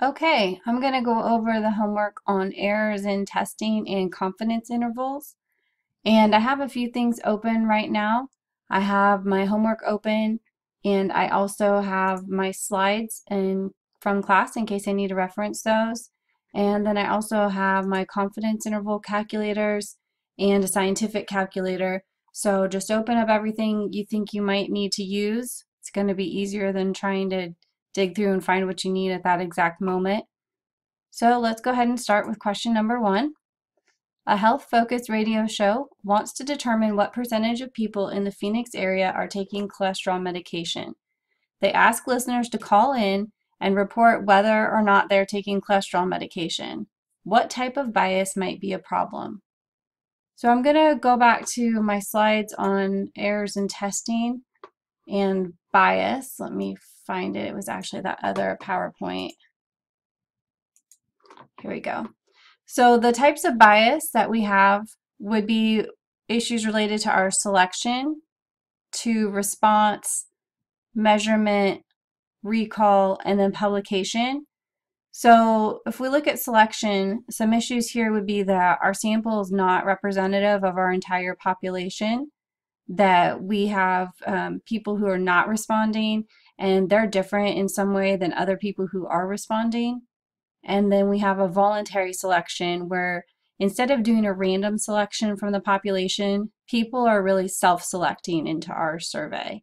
Okay, I'm going to go over the homework on errors in testing and confidence intervals. And I have a few things open right now. I have my homework open, and I also have my slides from class in case I need to reference those. And then I also have my confidence interval calculators and a scientific calculator. So just open up everything you think you might need to use. It's going to be easier than trying to dig through and find what you need at that exact moment. So let's go ahead and start with question number 1. A health-focused radio show wants to determine what percentage of people in the Phoenix area are taking cholesterol medication. They ask listeners to call in and report whether or not they're taking cholesterol medication. What type of bias might be a problem? So I'm going to go back to my slides on errors in testing and bias. Let me find it. It was actually that other PowerPoint. Here we go. So the types of bias that we have would be issues related to our selection, to response, measurement, recall, and then publication. So if we look at selection, some issues here would be that our sample is not representative of our entire population, that we have people who are not responding and they're different in some way than other people who are responding. And then we have a voluntary selection where instead of doing a random selection from the population, people are really self-selecting into our survey.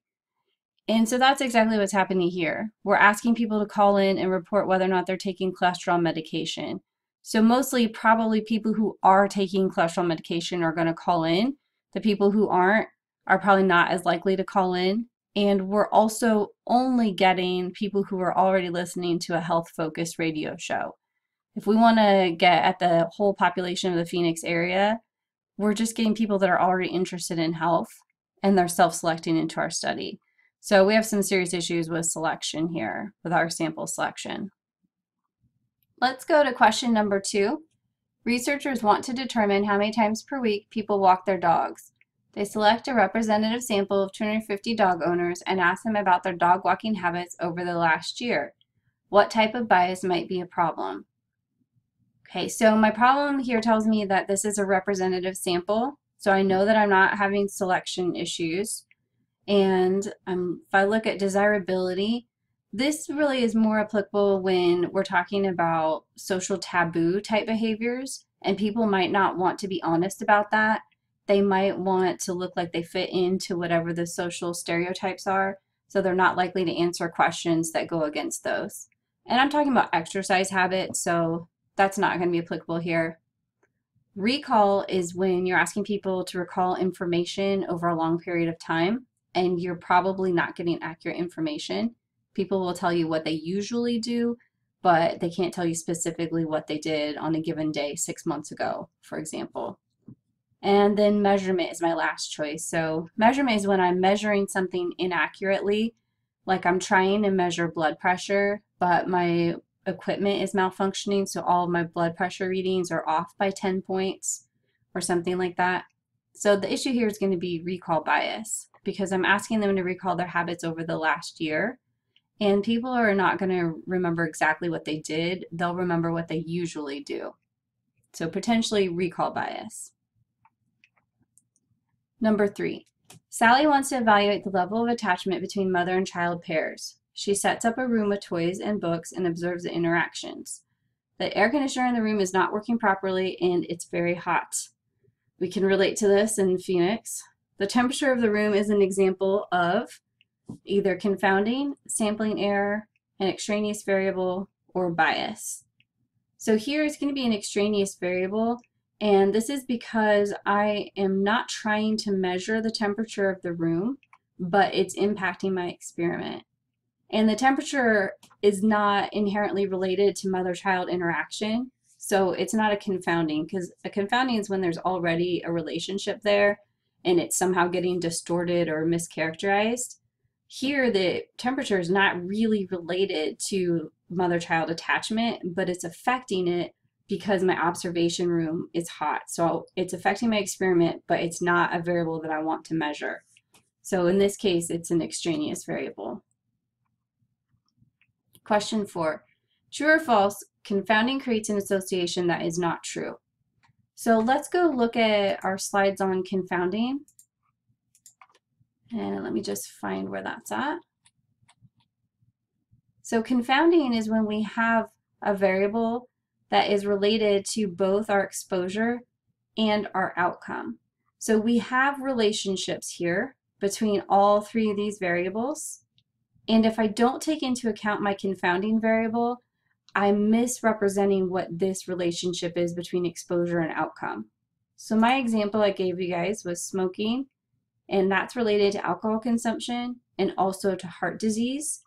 And so that's exactly what's happening here. We're asking people to call in and report whether or not they're taking cholesterol medication. So mostly probably people who are taking cholesterol medication are going to call in. The people who aren't are probably not as likely to call in. And we're also only getting people who are already listening to a health-focused radio show. If we want to get at the whole population of the Phoenix area, we're just getting people that are already interested in health and they're self-selecting into our study. So we have some serious issues with selection here, with our sample selection. Let's go to question number 2. Researchers want to determine how many times per week people walk their dogs. They select a representative sample of 250 dog owners and ask them about their dog walking habits over the last year. What type of bias might be a problem? Okay, so my problem here tells me that this is a representative sample, so I know that I'm not having selection issues. And if I look at desirability, this really is more applicable when we're talking about social taboo type behaviors, and people might not want to be honest about that. They might want to look like they fit into whatever the social stereotypes are, so they're not likely to answer questions that go against those. And I'm talking about exercise habits, so that's not going to be applicable here. Recall is when you're asking people to recall information over a long period of time, and you're probably not getting accurate information. People will tell you what they usually do, but they can't tell you specifically what they did on a given day 6 months ago, for example. And then measurement is my last choice. So measurement is when I'm measuring something inaccurately, like I'm trying to measure blood pressure, but my equipment is malfunctioning, so all of my blood pressure readings are off by 10 points or something like that. So the issue here is going to be recall bias, because I'm asking them to recall their habits over the last year, and people are not going to remember exactly what they did. They'll remember what they usually do. So potentially recall bias. Number 3, Sally wants to evaluate the level of attachment between mother and child pairs. She sets up a room with toys and books and observes the interactions. The air conditioner in the room is not working properly and it's very hot. We can relate to this in Phoenix. The temperature of the room is an example of either confounding, sampling error, an extraneous variable, or bias. So here it's going to be an extraneous variable, and this is because I am not trying to measure the temperature of the room, but it's impacting my experiment. And the temperature is not inherently related to mother-child interaction, so it's not a confounding, because a confounding is when there's already a relationship there and it's somehow getting distorted or mischaracterized. Here, the temperature is not really related to mother-child attachment, but it's affecting it because my observation room is hot. So it's affecting my experiment, but it's not a variable that I want to measure. So in this case, it's an extraneous variable. Question 4. True or false, confounding creates an association that is not true. So let's go look at our slides on confounding. And let me just find where that's at. So confounding is when we have a variable that is related to both our exposure and our outcome. So we have relationships here between all three of these variables. And if I don't take into account my confounding variable, I'm misrepresenting what this relationship is between exposure and outcome. So my example I gave you guys was smoking, and that's related to alcohol consumption and also to heart disease.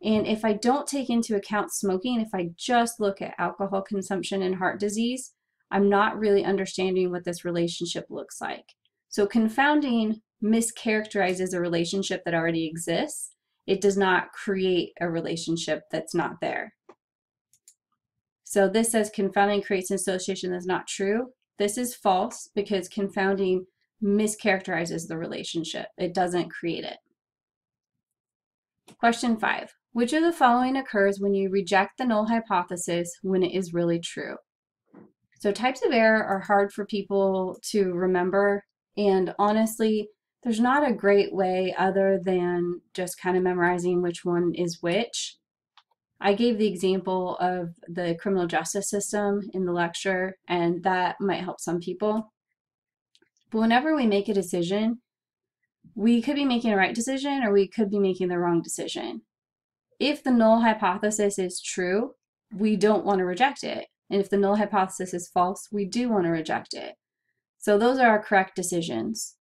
And if I don't take into account smoking, if I just look at alcohol consumption and heart disease, I'm not really understanding what this relationship looks like. So confounding mischaracterizes a relationship that already exists. It does not create a relationship that's not there. So this says confounding creates an association that's not true. This is false because confounding mischaracterizes the relationship. It doesn't create it. Question 5. Which of the following occurs when you reject the null hypothesis when it is really true? So types of error are hard for people to remember, and honestly, there's not a great way other than just kind of memorizing which one is which. I gave the example of the criminal justice system in the lecture, and that might help some people. But whenever we make a decision, we could be making a right decision or we could be making the wrong decision. If the null hypothesis is true, we don't want to reject it. And if the null hypothesis is false, we do want to reject it. So those are our correct decisions.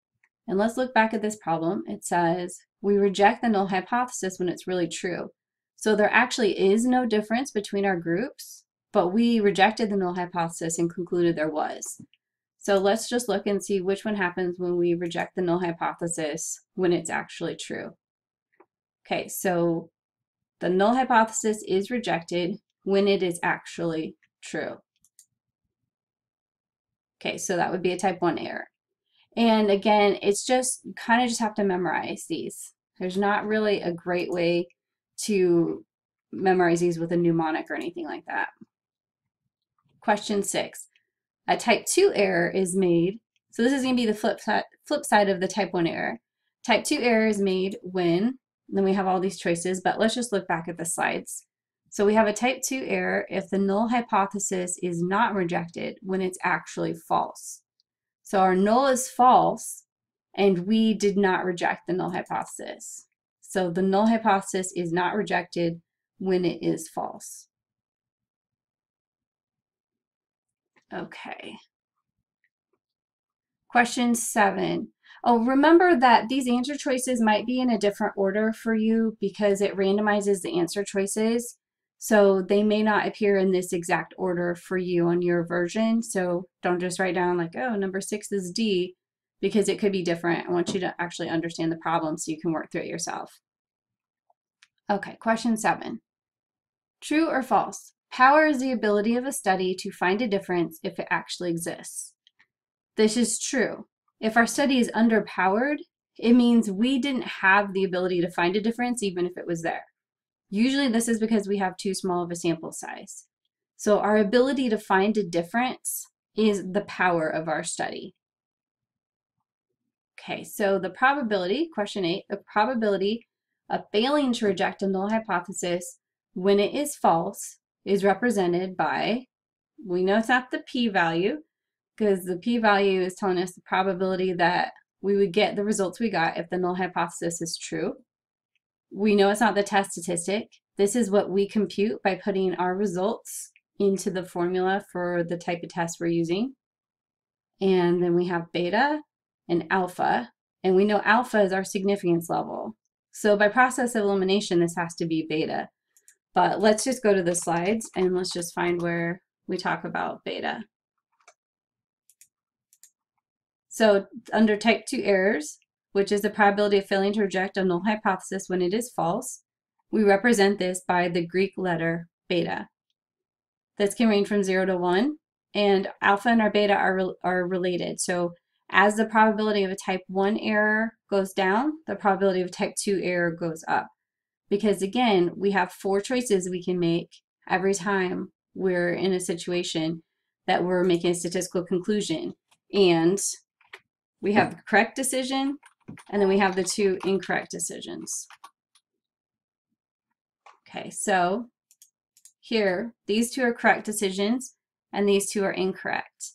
And let's look back at this problem. It says we reject the null hypothesis when it's really true. So there actually is no difference between our groups, but we rejected the null hypothesis and concluded there was. So let's just look and see which one happens when we reject the null hypothesis when it's actually true. Okay, so the null hypothesis is rejected when it is actually true. Okay, so that would be a type 1 error. And again, it's just kind of just have to memorize these. There's not really a great way to memorize these with a mnemonic or anything like that. Question 6. A type 2 error is made. So this is going to be the flip side of the type 1 error. Type 2 error is made when, then we have all these choices, but let's just look back at the slides. So we have a type 2 error if the null hypothesis is not rejected when it's actually false. So our null is false, and we did not reject the null hypothesis. So the null hypothesis is not rejected when it is false. Okay. Question 7. Oh, remember that these answer choices might be in a different order for you because it randomizes the answer choices. So they may not appear in this exact order for you on your version. So don't just write down like, oh, number 6 is D, because it could be different. I want you to actually understand the problem so you can work through it yourself. Okay, question 7. True or false? Power is the ability of a study to find a difference if it actually exists. This is true. If our study is underpowered, it means we didn't have the ability to find a difference even if it was there. Usually this is because we have too small of a sample size. So our ability to find a difference is the power of our study. Okay, so the probability, question 8, the probability of failing to reject a null hypothesis when it is false is represented by, we know it's not the p-value, because the p-value is telling us the probability that we would get the results we got if the null hypothesis is true. We know it's not the test statistic. This is what we compute by putting our results into the formula for the type of test we're using. And then we have beta and alpha, and we know alpha is our significance level. So by process of elimination, this has to be beta. But let's just go to the slides and let's just find where we talk about beta. So under type 2 errors, which is the probability of failing to reject a null hypothesis when it is false, we represent this by the Greek letter beta. This can range from 0 to 1, and alpha and our beta are related. So as the probability of a type 1 error goes down, the probability of type 2 error goes up. Because again, we have 4 choices we can make every time we're in a situation that we're making a statistical conclusion. And we have the correct decision, and then we have the two incorrect decisions. Okay, so here, these two are correct decisions, and these two are incorrect.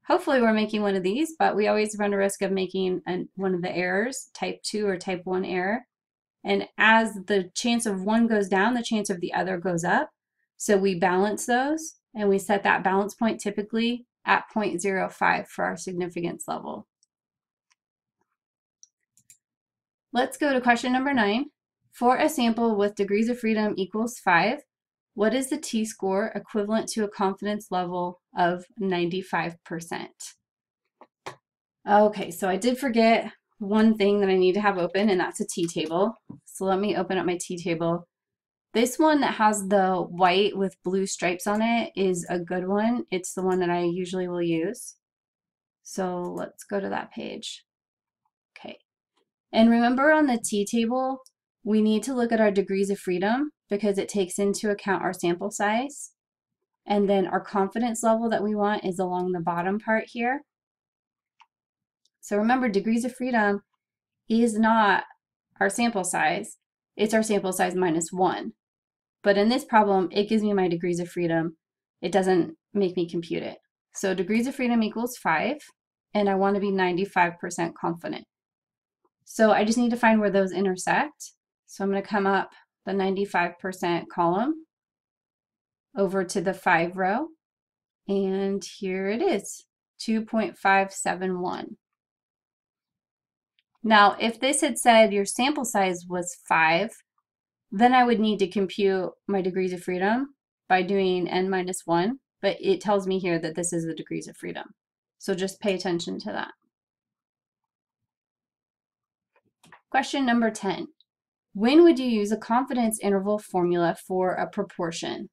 Hopefully we're making one of these, but we always run a risk of making one of the errors, type 2 or type 1 error. And as the chance of one goes down, the chance of the other goes up. So we balance those, and we set that balance point typically at 0.05 for our significance level. Let's go to question number 9. For a sample with degrees of freedom equals 5, what is the t-score equivalent to a confidence level of 95%? Okay, so I did forget one thing that I need to have open, and that's a t-table. So let me open up my t-table. This one that has the white with blue stripes on it is a good one. It's the one that I usually will use. So let's go to that page. Okay. And remember on the t-table, we need to look at our degrees of freedom because it takes into account our sample size. And then our confidence level that we want is along the bottom part here. So remember, degrees of freedom is not our sample size. It's our sample size minus 1. But in this problem, it gives me my degrees of freedom. It doesn't make me compute it. So degrees of freedom equals 5, and I want to be 95% confident. So I just need to find where those intersect. So I'm going to come up the 95% column over to the 5 row, and here it is, 2.571. Now, if this had said your sample size was 5, then I would need to compute my degrees of freedom by doing n minus 1, but it tells me here that this is the degrees of freedom. So just pay attention to that. Question number 10. When would you use a confidence interval formula for a proportion?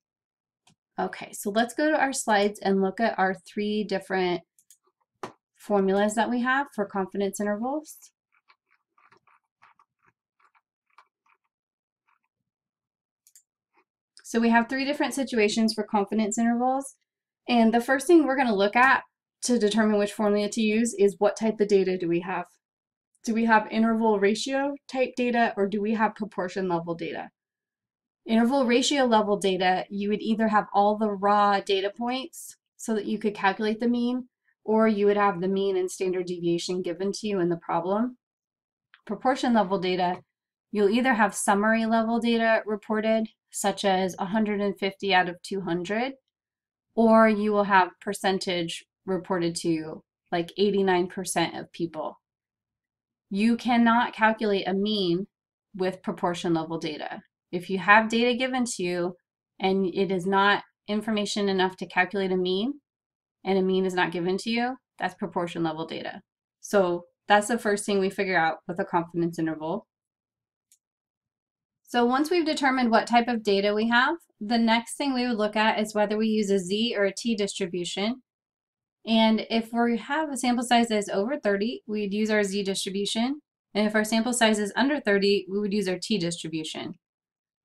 Okay, so let's go to our slides and look at our 3 different formulas that we have for confidence intervals. So we have 3 different situations for confidence intervals. And the first thing we're going to look at to determine which formula to use is what type of data do we have? Do we have interval ratio type data, or do we have proportion level data? Interval ratio level data, you would either have all the raw data points so that you could calculate the mean, or you would have the mean and standard deviation given to you in the problem. Proportion level data, you'll either have summary level data reported, such as 150 out of 200, or you will have percentage reported to you, like 89% of people. You cannot calculate a mean with proportion level data. If you have data given to you and it is not information enough to calculate a mean, and a mean is not given to you, that's proportion level data. So that's the first thing we figure out with a confidence interval. So once we've determined what type of data we have, the next thing we would look at is whether we use a Z or a T distribution. And if we have a sample size that is over 30, we'd use our Z distribution. And if our sample size is under 30, we would use our T distribution.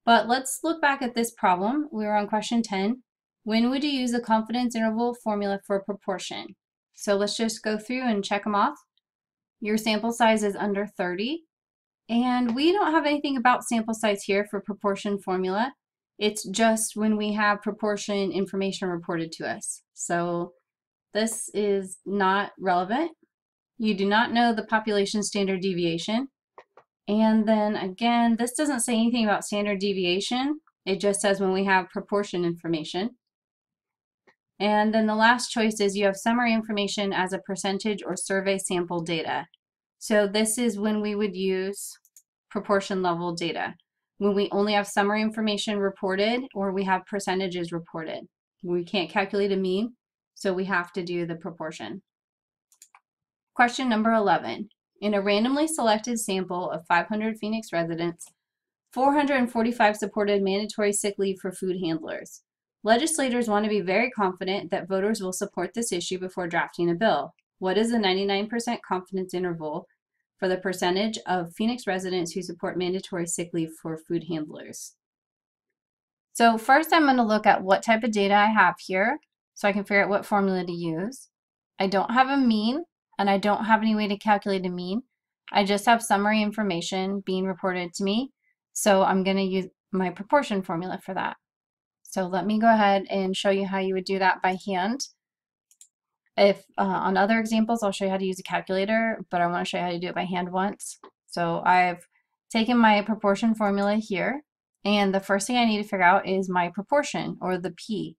But let's look back at this problem. We were on question 10. When would you use a confidence interval formula for proportion? So let's just go through and check them off. Your sample size is under 30. And we don't have anything about sample size here for proportion formula. It's just when we have proportion information reported to us. So this is not relevant. You do not know the population standard deviation. And then again, this doesn't say anything about standard deviation. It just says when we have proportion information. And then the last choice is you have summary information as a percentage or survey sample data. So this is when we would use proportion level data, when we only have summary information reported or we have percentages reported. We can't calculate a mean, so we have to do the proportion. Question number 11. In a randomly selected sample of 500 Phoenix residents, 445 supported mandatory sick leave for food handlers. Legislators want to be very confident that voters will support this issue before drafting a bill. What is the 99% confidence interval for the percentage of Phoenix residents who support mandatory sick leave for food handlers? So first I'm going to look at what type of data I have here so I can figure out what formula to use. I don't have a mean and I don't have any way to calculate a mean. I just have summary information being reported to me. So I'm going to use my proportion formula for that. So let me go ahead and show you how you would do that by hand. If on other examples, I'll show you how to use a calculator, but I want to show you how to do it by hand once. So I've taken my proportion formula here, and the first thing I need to figure out is my proportion, or the P.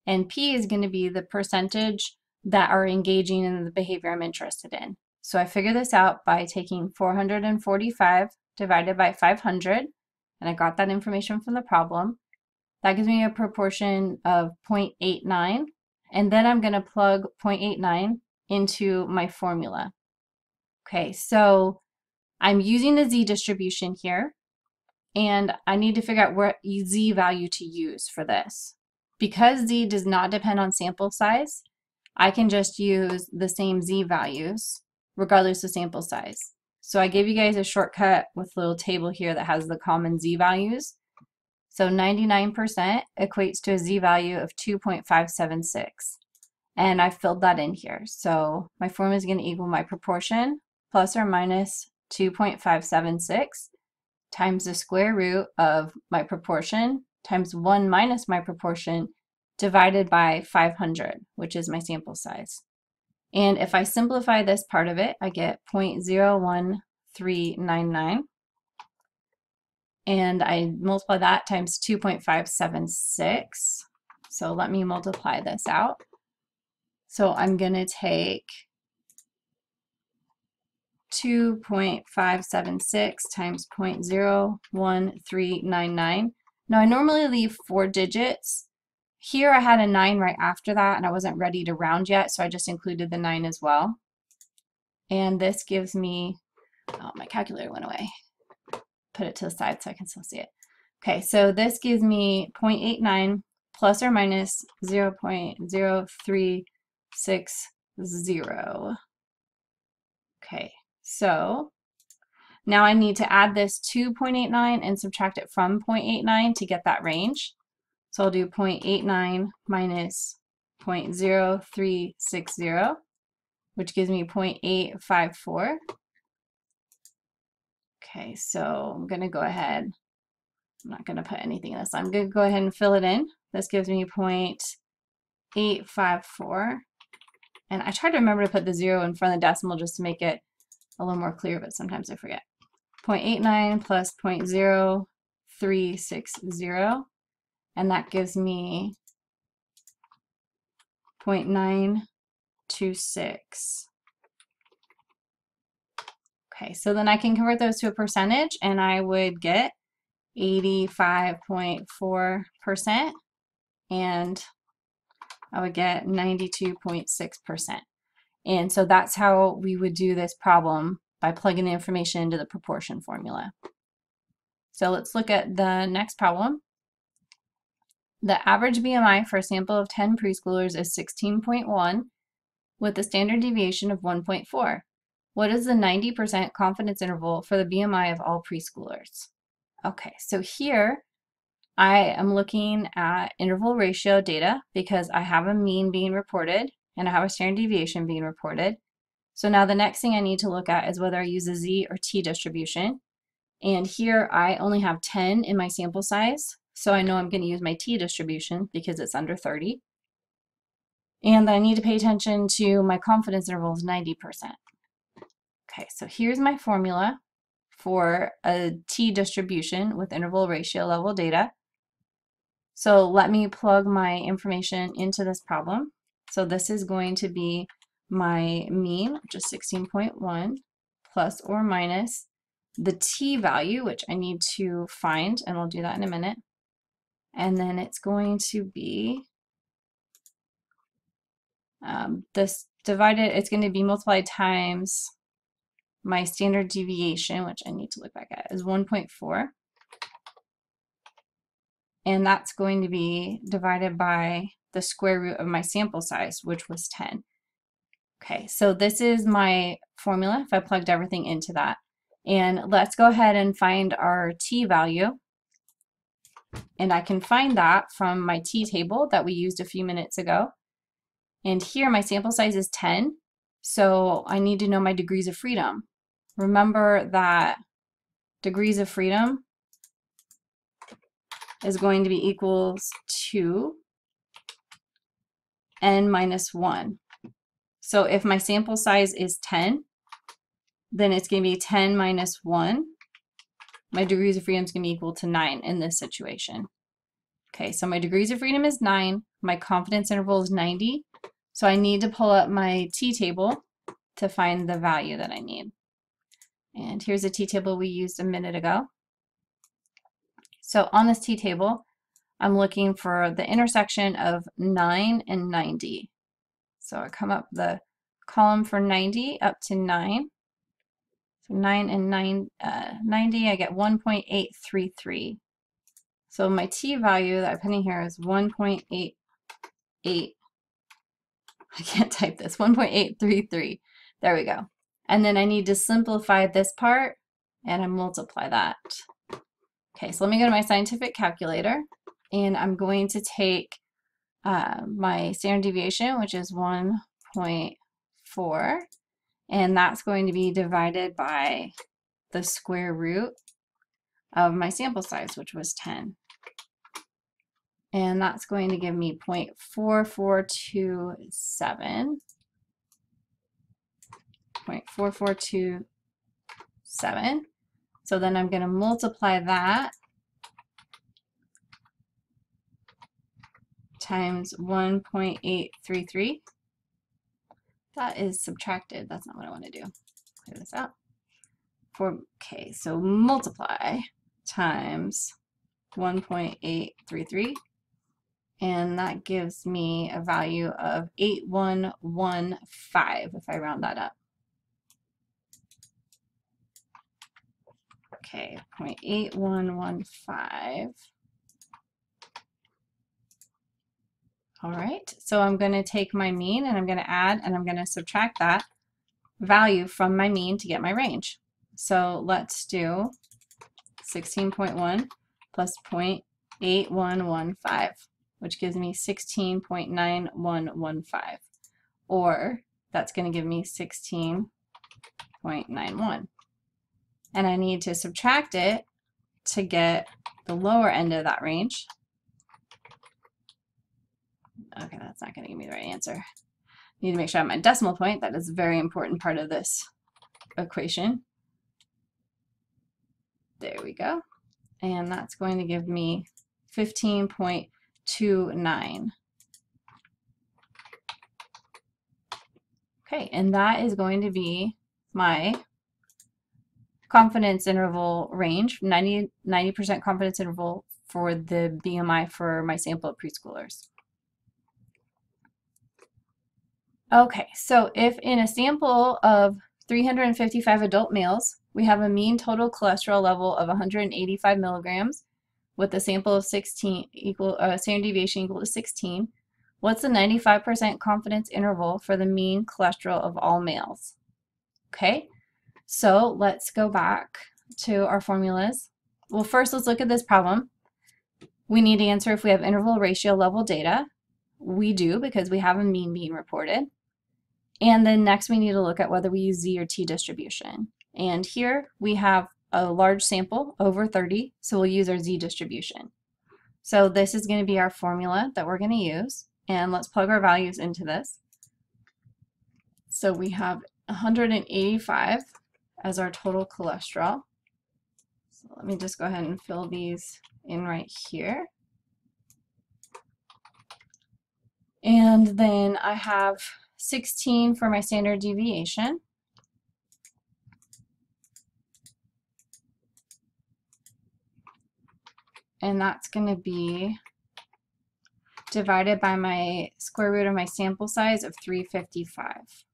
And P is going to be the percentage that are engaging in the behavior I'm interested in. So I figure this out by taking 445 divided by 500, and I got that information from the problem. That gives me a proportion of 0.89. And then I'm going to plug 0.89 into my formula. Okay, so I'm using the z distribution here, and I need to figure out what z value to use for this. Because z does not depend on sample size, I can just use the same z values regardless of sample size. So I gave you guys a shortcut with a little table here that has the common z values. So 99% equates to a z value of 2.576. And I filled that in here. So my formula is going to equal my proportion plus or minus 2.576 times the square root of my proportion times 1 minus my proportion divided by 500, which is my sample size. And if I simplify this part of it, I get 0.01399. And I multiply that times 2.576. So let me multiply this out. So I'm going to take 2.576 times 0.01399. Now I normally leave 4 digits. Here I had a 9 right after that and I wasn't ready to round yet, so I just included the 9 as well. And this gives me, oh, my calculator went away. Put it to the side so I can still see it. Okay, so this gives me 0.89 plus or minus 0.0360. Okay, so now I need to add this to 0.89 and subtract it from 0.89 to get that range. So I'll do 0.89 minus 0.0360, which gives me 0.854. Okay, so I'm going to go ahead. I'm not going to put anything in this. I'm going to go ahead and fill it in. This gives me 0.854. And I try to remember to put the 0 in front of the decimal just to make it a little more clear, but sometimes I forget. 0.89 plus 0.0360, and that gives me 0.926. Okay, so then I can convert those to a percentage, and I would get 85.4%, and I would get 92.6%. And so that's how we would do this problem, by plugging the information into the proportion formula. So let's look at the next problem. The average BMI for a sample of 10 preschoolers is 16.1 with a standard deviation of 1.4. What is the 90% confidence interval for the BMI of all preschoolers? Okay, so here I am looking at interval ratio data because I have a mean being reported and I have a standard deviation being reported. So now the next thing I need to look at is whether I use a z or t distribution. And here I only have 10 in my sample size, so I know I'm going to use my t distribution because it's under 30. And I need to pay attention to my confidence interval is 90%. Okay, so here's my formula for a t distribution with interval ratio level data. So let me plug my information into this problem. So this is going to be my mean, which is 16.1, plus or minus the t value, which I need to find, and we'll do that in a minute. And then it's going to be this divided, it's going to be multiplied times my standard deviation, which I need to look back at, is 1.4. And that's going to be divided by the square root of my sample size, which was 10. Okay, so this is my formula if I plugged everything into that. And let's go ahead and find our t value. And I can find that from my t-table that we used a few minutes ago. And here my sample size is 10, so I need to know my degrees of freedom. Remember that degrees of freedom is going to be equals to n minus 1. So if my sample size is 10, then it's going to be 10 minus 1. My degrees of freedom is going to be equal to 9 in this situation. Okay, so my degrees of freedom is 9. My confidence interval is 90. So I need to pull up my t-table to find the value that I need. And here's a t-table we used a minute ago. So on this t-table, I'm looking for the intersection of 9 and 90. So I come up the column for 90 up to 9. So 9 and 90, I get 1.833. So my t-value that I put in here is 1.88. I can't type this, 1.833. There we go. And then I need to simplify this part, and I multiply that. Okay, so let me go to my scientific calculator, and I'm going to take my standard deviation, which is 1.4, and that's going to be divided by the square root of my sample size, which was 10. And that's going to give me 0.4427. 0.4427. So then I'm going to multiply that times 1.833. That is subtracted. That's not what I want to do. Clear this out. Okay, so multiply times 1.833. And that gives me a value of 8115 if I round that up. Okay, 0.8115. All right, so I'm going to take my mean and I'm going to add and I'm going to subtract that value from my mean to get my range. So let's do 16.1 plus 0.8115, which gives me 16.9115, or that's going to give me 16.91. And I need to subtract it to get the lower end of that range. Okay, that's not going to give me the right answer. I need to make sure I have my decimal point. That is a very important part of this equation. There we go. And that's going to give me 15.29. Okay, and that is going to be my confidence interval range, 90% confidence interval for the BMI for my sample of preschoolers. Okay, so if in a sample of 355 adult males, we have a mean total cholesterol level of 185 milligrams with a sample of 16 standard deviation equal to 16, what's the 95% confidence interval for the mean cholesterol of all males? Okay, so let's go back to our formulas. Well, first let's look at this problem. We need to answer if we have interval ratio level data. We do because we have a mean being reported. And then next we need to look at whether we use Z or T distribution. And here we have a large sample, over 30, so we'll use our Z distribution. So this is going to be our formula that we're going to use. And let's plug our values into this. So we have 185 as our total cholesterol. So let me just go ahead and fill these in right here. And then I have 16 for my standard deviation. And that's going to be divided by my square root of my sample size of 355.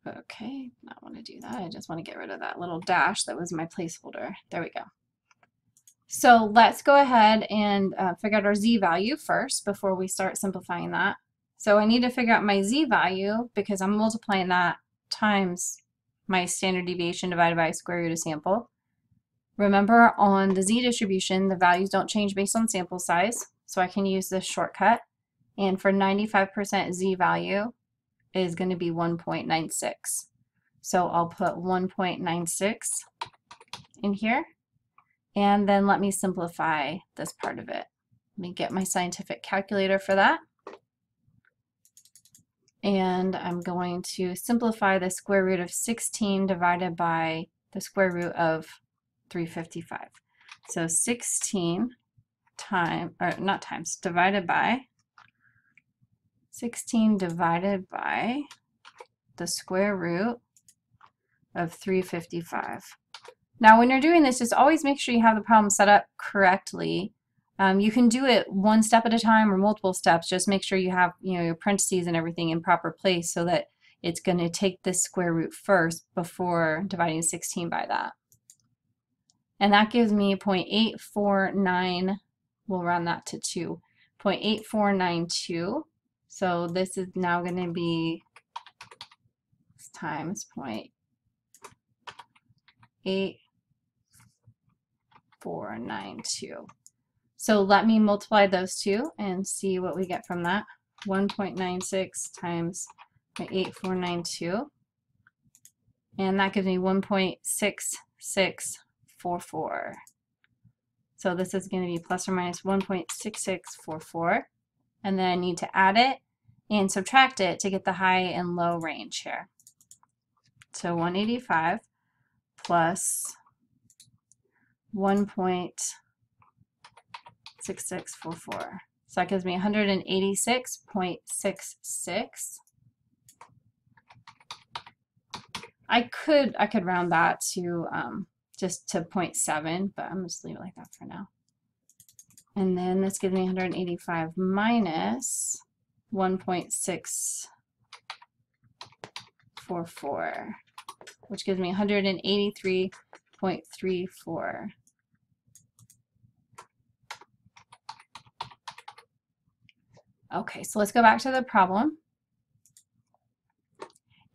Okay, not want to do that. I just want to get rid of that little dash that was my placeholder. There we go. So let's go ahead and figure out our Z value first before we start simplifying that. So I need to figure out my Z value because I'm multiplying that times my standard deviation divided by square root of sample. Remember, on the z-distribution, the values don't change based on sample size, so I can use this shortcut. And for 95% z-value is going to be 1.96. So I'll put 1.96 in here, and then let me simplify this part of it. Let me get my scientific calculator for that. And I'm going to simplify the square root of 16 divided by the square root of 355. So 16 divided by 16 divided by the square root of 355. Now when you're doing this, just always make sure you have the problem set up correctly. You can do it one step at a time or multiple steps. Just make sure you have your parentheses and everything in proper place so that it's going to take this square root first before dividing 16 by that. And that gives me 0.849, we'll round that to 2, 0.8492. So this is now going to be times 0.8492. So let me multiply those two and see what we get from that. 1.96 times 0.8492. And that gives me 1.6644. So this is going to be plus or minus 1.6644. And then I need to add it and subtract it to get the high and low range here. So 185 plus 1.6644. So that gives me 186.66. I could round that to just to 0.7, but I'm just leave it like that for now. And then this gives me 185 minus 1.644, which gives me 183.34. Okay, so let's go back to the problem.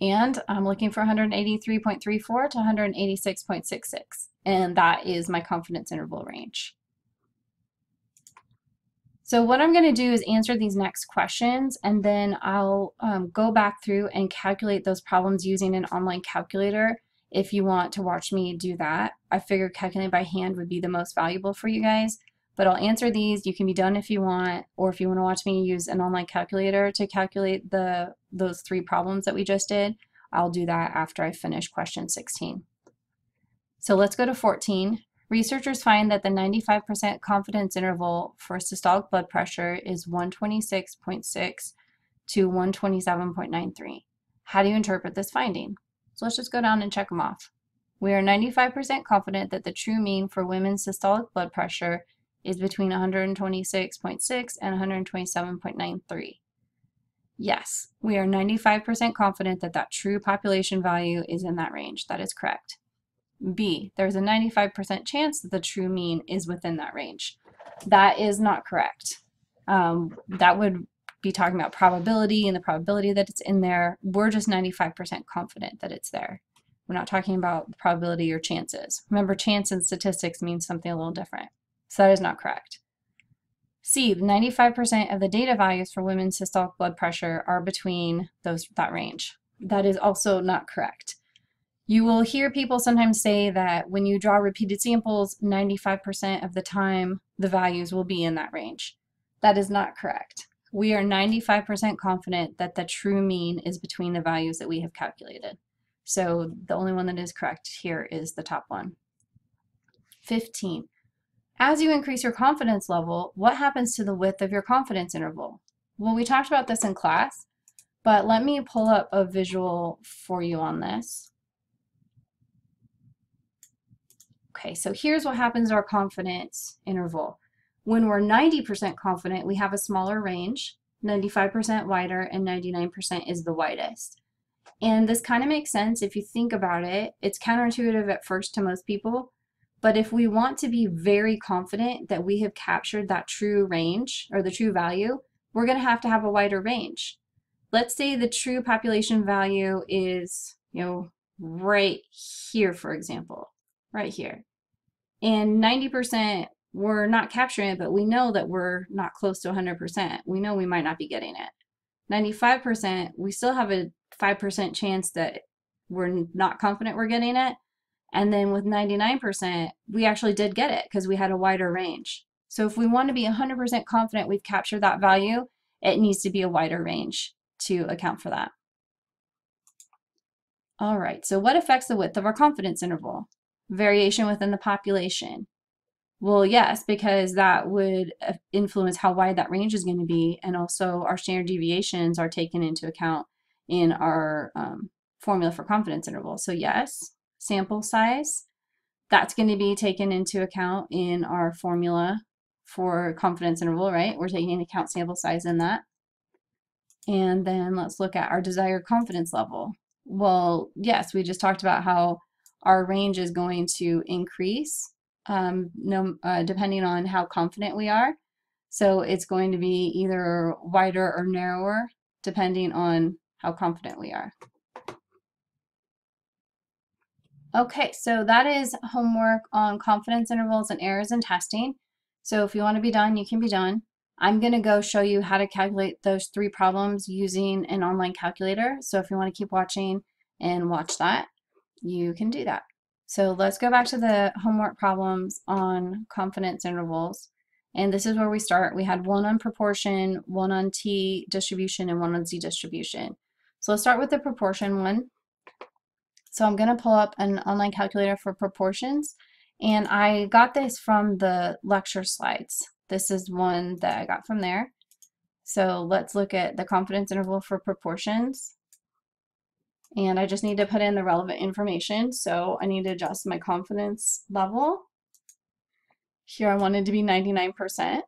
And I'm looking for 183.34 to 186.66. And that is my confidence interval range. So what I'm going to do is answer these next questions, and then I'll go back through and calculate those problems using an online calculator if you want to watch me do that. I figured calculating by hand would be the most valuable for you guys, but I'll answer these. You can be done if you want, or if you want to watch me use an online calculator to calculate those 3 problems that we just did, I'll do that after I finish question 16. So let's go to 14. Researchers find that the 95% confidence interval for systolic blood pressure is 126.6 to 127.93. How do you interpret this finding? So let's just go down and check them off. We are 95% confident that the true mean for women's systolic blood pressure is between 126.6 and 127.93. Yes, we are 95% confident that that true population value is in that range. That is correct. B, there's a 95% chance that the true mean is within that range. That is not correct. That would be talking about probability and the probability that it's in there. We're just 95% confident that it's there. We're not talking about probability or chances. Remember, chance in statistics means something a little different. So that is not correct. C, 95% of the data values for women's systolic blood pressure are between that range. That is also not correct. You will hear people sometimes say that when you draw repeated samples, 95% of the time the values will be in that range. That is not correct. We are 95% confident that the true mean is between the values that we have calculated. So the only one that is correct here is the top one. 15. As you increase your confidence level, what happens to the width of your confidence interval? Well, we talked about this in class, but let me pull up a visual for you on this. Okay, so here's what happens to our confidence interval. When we're 90% confident, we have a smaller range, 95% wider, and 99% is the widest. And this kind of makes sense if you think about it. It's counterintuitive at first to most people, but if we want to be very confident that we have captured that true range or the true value, we're going to have a wider range. Let's say the true population value is, right here, for example, right here. And 90% we're not capturing it, but we know that we're not close to 100%. We know we might not be getting it. 95%, we still have a 5% chance that we're not confident we're getting it. And then with 99%, we actually did get it because we had a wider range. So if we want to be 100% confident we've captured that value, it needs to be a wider range to account for that. All right, so what affects the width of our confidence interval? Variation within the population. Well, yes, because that would influence how wide that range is going to be, and also our standard deviations are taken into account in our formula for confidence interval. So yes, sample size, that's going to be taken into account in our formula for confidence interval, right? We're taking into account sample size in that. And then let's look at our desired confidence level. Well, yes, we just talked about how our range is going to increase depending on how confident we are. So it's going to be either wider or narrower depending on how confident we are. Okay, so that is homework on confidence intervals and errors in testing. So if you want to be done, you can be done. I'm going to go show you how to calculate those 3 problems using an online calculator. So if you want to keep watching and watch that, you can do that. So let's go back to the homework problems on confidence intervals. And this is where we start. We had 1 on proportion, 1 on t distribution, and 1 on z distribution. So let's start with the proportion one. So I'm going to pull up an online calculator for proportions, and I got this from the lecture slides. This is one that I got from there. So let's look at the confidence interval for proportions. And I just need to put in the relevant information. So I need to adjust my confidence level. Here I wanted to be 99%.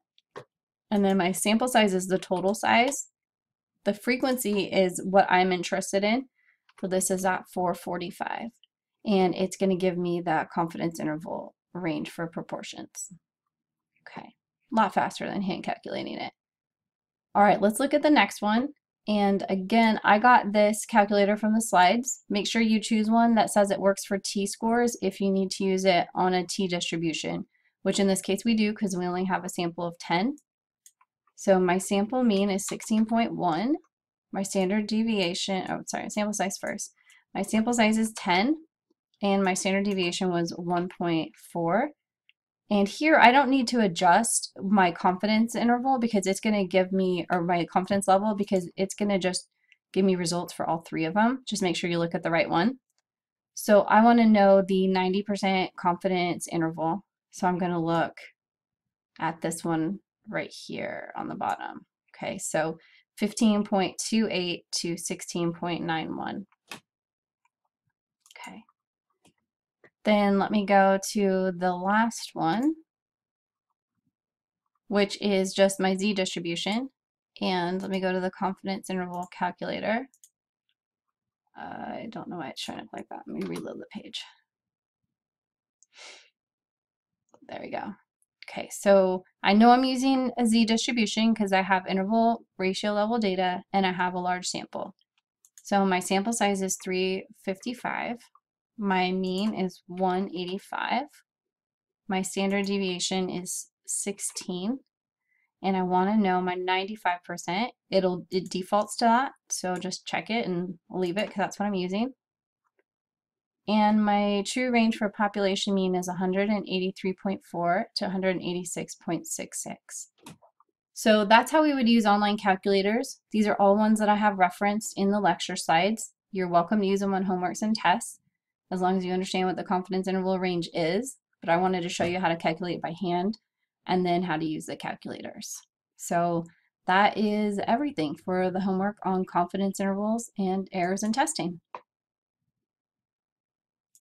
And then my sample size is the total size. The frequency is what I'm interested in. So this is at 445. And it's going to give me that confidence interval range for proportions. Okay, a lot faster than hand calculating it. All right, let's look at the next one. And again, I got this calculator from the slides. Make sure you choose one that says it works for t-scores if you need to use it on a t-distribution, which in this case we do because we only have a sample of 10. So my sample mean is 16.1. My standard deviation, sample size first. My sample size is 10, and my standard deviation was 1.4. And here I don't need to adjust my confidence interval because it's going to give me, or my confidence level, because it's going to just give me results for all 3 of them. Just make sure you look at the right one. So I want to know the 90% confidence interval. So I'm going to look at this one right here on the bottom. Okay, so 15.28 to 16.91. Okay. Then let me go to the last one, which is just my z distribution. And let me go to the confidence interval calculator. I don't know why it's showing up like that. Let me reload the page. There we go. Okay, so I know I'm using a z distribution because I have interval ratio level data and I have a large sample. So my sample size is 355. My mean is 185. My standard deviation is 16. And I want to know my 95%. It defaults to that, so just check it and leave it because that's what I'm using. And my true range for population mean is 183.4 to 186.66. So that's how we would use online calculators. These are all ones that I have referenced in the lecture slides. You're welcome to use them on homeworks and tests, as long as you understand what the confidence interval range is. But I wanted to show you how to calculate it by hand and then how to use the calculators. So that is everything for the homework on confidence intervals and errors in testing.